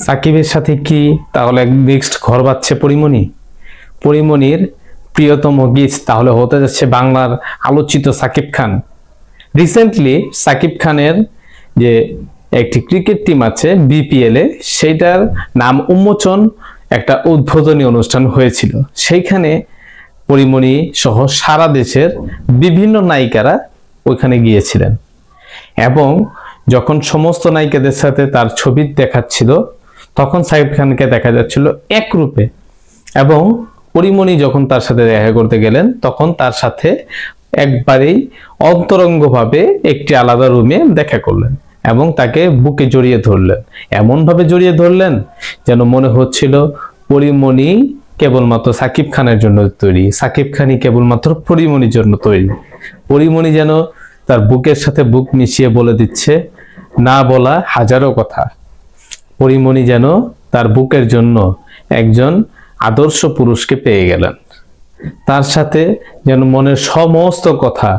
সাকিবের সাথে কি তাহলে নেক্সট ঘর বাঁধছে পরিমণি? পরিমণির প্রিয়তম গীত তাহলে হতে যাচ্ছে বাংলার আলোচিত সাকিব খান। রিসেন্টলি সাকিব খানের যে একটি ক্রিকেট টিম আছে বিপিএল এ, সেইটার নাম উন্মোচন একটা উদ্বোধনী অনুষ্ঠান হয়েছিল। সেইখানে পরিমণি সহ সারা দেশের বিভিন্ন নায়িকারা ওইখানে গিয়েছিলেন এবং যখন সমস্ত নায়িকাদের সাথে তার ছবি দেখাচ্ছিল তখন সাকিব খানকে দেখা যাচ্ছিল এক রূপে, এবং পরিমণি যখন তার সাথে দেখা করতে গেলেন তখন তার সাথে একবারেই অন্তরঙ্গভাবে একটি আলাদা রুমে দেখা করলেন এবং তাকে বুকে জড়িয়ে ধরলেন। এমন ভাবে জড়িয়ে ধরলেন যেন মনে হচ্ছিল পরিমণি কেবলমাত্র সাকিব খানের জন্য তৈরি, সাকিব খানই কেবলমাত্র পরিমণির জন্য তৈরি। পরিমণি যেন তার বুকের সাথে বুক মিশিয়ে বলে দিচ্ছে না বলা হাজারো কথা। পরিমণি যেন তার বুকের জন্য একজন আদর্শ পুরুষকে পেয়ে গেলেন, তার সাথে যেন মনের সমস্ত কথা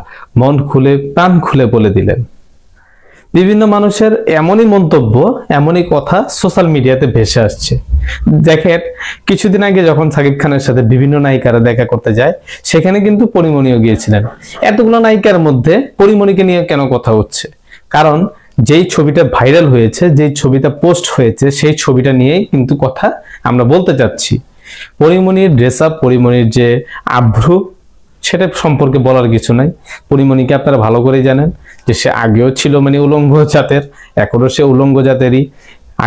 মন খুলে প্রাণ খুলে বলে দিলেন। বিভিন্ন মানুষের এমনই মন্তব্য, এমনই কথা সোশ্যাল মিডিয়াতে ভেসে আসছে। দেখেন, কিছুদিন আগে যখন সাকিব খানের সাথে বিভিন্ন নায়িকারা দেখা করতে যায় সেখানে কিন্তু পরিমণিও গিয়েছিলেন। এতগুলো নায়িকার মধ্যে পরিমণিকে নিয়ে কেন কথা হচ্ছে? কারণ যেই ছবিটা ভাইরাল হয়েছে, যেই ছবিটা পোস্ট হয়েছে, সেই ছবিটা নিয়েই কিন্তু কথা আমরা বলতে চাচ্ছি। পরিমণির ড্রেস আপ, পরিমণির যে আভ্রু, সেটা সম্পর্কে বলার কিছু নাই। পরিমণিকে আপনারা ভালো করেই জানেন যে সে আগেও ছিল মানে উলঙ্গ জাতের, এখনো সে উলঙ্গ জাতেরই।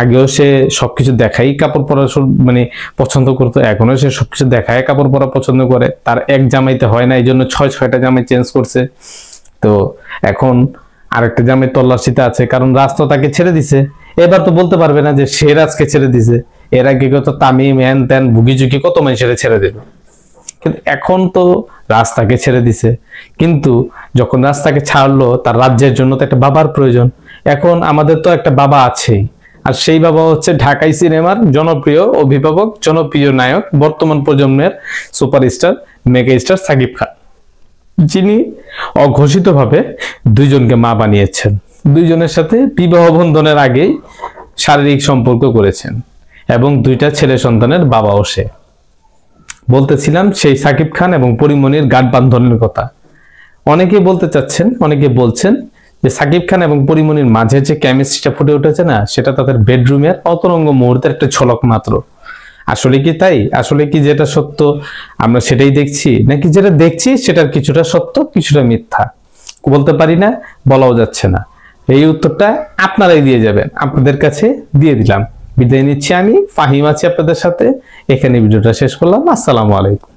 আগেও সে সবকিছু দেখাই কাপড় পরা মানে পছন্দ করতো, এখনো সে সবকিছু দেখায় কাপড় পরা পছন্দ করে। তার এক জামাইতে হয় না, এই জন্য 6-6টা জামাই চেঞ্জ করছে। তো এখন আরেকটা জামাই তল্লাশিতে আছে, কারণ রাজ তো তাকে ছেড়ে দিছে। এবার তো বলতে পারবে না যে সে রাজকে ছেড়ে দিছে। এর আগে কত তামিম হ্যান ত্যান ভুগি ঝুঁকি কত মানুষের ছেড়ে দিল, কিন্তু এখন তো রাস্তাকে ছেড়ে দিছে। কিন্তু যখন রাস্তাকে ছাড়লো, তার রাজ্যের জন্য তো একটা বাবার প্রয়োজন। এখন আমাদের তো একটা বাবা আছেই, আর সেই বাবা হচ্ছে ঢাকাই সিনেমার জনপ্রিয় অভিভাবক, জনপ্রিয় নায়ক, বর্তমান প্রজন্মের superstar mega star Shakib Khan, যিনি অঘোষিতভাবে দুইজনকে মা বানিয়েছেন। দুইজনের সাথে বিবাহ বন্ধনের আগেই শারীরিক সম্পর্ক করেছেন এবং 2টা ছেলে সন্তানের বাবাও সে। বলতেছিলাম সেই সাকিব খান এবং পরিমণির গাঁটবান্ধনের কথা। অনেকে বলতে চাচ্ছেন, অনেকে বলছেন যে সাকিব খান এবং পরিমণির মাঝে যে কেমিস্ট্রিটা ফুটে উঠেছে না, সেটা তাদের বেডরুমের অতরঙ্গ মুহূর্তের একটা ঝলক মাত্র। আসলে কি তাই? আসলে কি যেটা সত্য আমরা সেটাই দেখছি, নাকি যেটা দেখছি সেটার কিছুটা সত্য কিছুটা মিথ্যা? বলতে পারি না, বলাও যাচ্ছে না। এই উত্তরটা আপনারাই দিয়ে যাবেন, আপনাদের কাছে দিয়ে দিলাম। বিদায় নিচ্ছি, আমি ফাহিম আছি আপনাদের সাথে। এখানে ভিডিওটা শেষ করলাম। আসসালামু আলাইকুম।